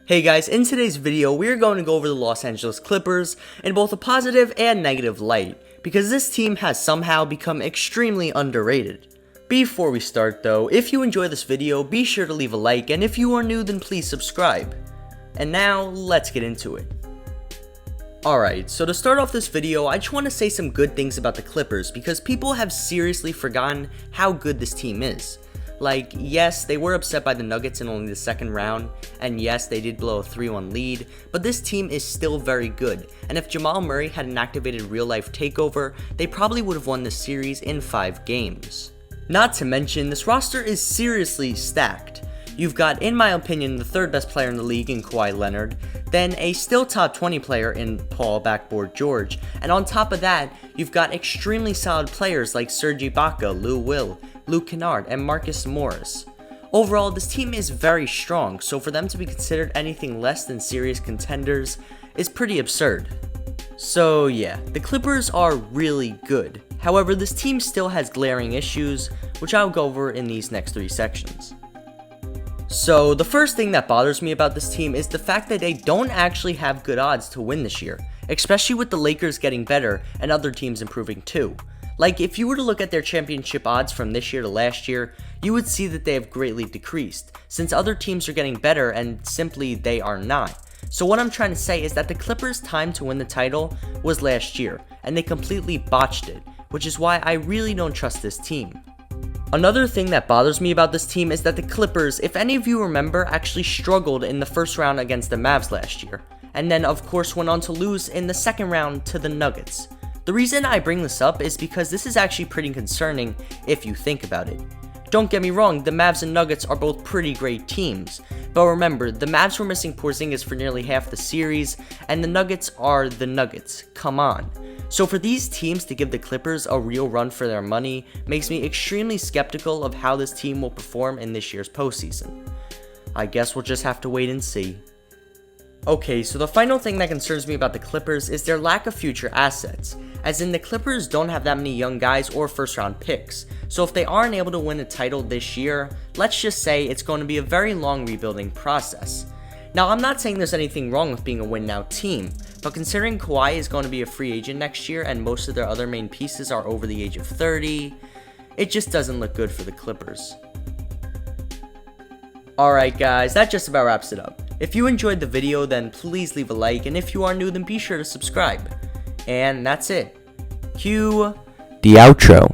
Hey guys, in today's video, we are going to go over the Los Angeles Clippers in both a positive and negative light, because this team has somehow become extremely underrated. Before we start though, if you enjoy this video, be sure to leave a like, and if you are new, then please subscribe. And now, let's get into it. Alright, so to start off this video, I just want to say some good things about the Clippers, because people have seriously forgotten how good this team is. Like, yes, they were upset by the Nuggets in only the second round, and yes, they did blow a 3-1 lead, but this team is still very good, and if Jamal Murray had an activated real-life takeover, they probably would have won this series in 5 games. Not to mention, this roster is seriously stacked. You've got, in my opinion, the third best player in the league in Kawhi Leonard, then a still top 20 player in Paul Backboard George, and on top of that, you've got extremely solid players like Serge Ibaka, Lou Will, Luke Kennard, and Marcus Morris. Overall, this team is very strong, so for them to be considered anything less than serious contenders is pretty absurd. So yeah, the Clippers are really good. However, this team still has glaring issues, which I'll go over in these next 3 sections. So the first thing that bothers me about this team is the fact that they don't actually have good odds to win this year, especially with the Lakers getting better and other teams improving too. Like, if you were to look at their championship odds from this year to last year, you would see that they have greatly decreased, since other teams are getting better and simply they are not. So what I'm trying to say is that the Clippers' time to win the title was last year, and they completely botched it, which is why I really don't trust this team. Another thing that bothers me about this team is that the Clippers, if any of you remember, actually struggled in the first round against the Mavs last year, and then of course went on to lose in the second round to the Nuggets. The reason I bring this up is because this is actually pretty concerning if you think about it. Don't get me wrong, the Mavs and Nuggets are both pretty great teams, but remember, the Mavs were missing Porzingis for nearly half the series, and the Nuggets are the Nuggets, come on. So for these teams to give the Clippers a real run for their money makes me extremely skeptical of how this team will perform in this year's postseason. I guess we'll just have to wait and see. Okay, so the final thing that concerns me about the Clippers is their lack of future assets, as in the Clippers don't have that many young guys or first round picks, so if they aren't able to win a title this year, let's just say it's going to be a very long rebuilding process. Now, I'm not saying there's anything wrong with being a win now team, but considering Kawhi is going to be a free agent next year and most of their other main pieces are over the age of 30, it just doesn't look good for the Clippers. Alright guys, that just about wraps it up. If you enjoyed the video, then please leave a like, and if you are new, then be sure to subscribe. And that's it. Cue the outro.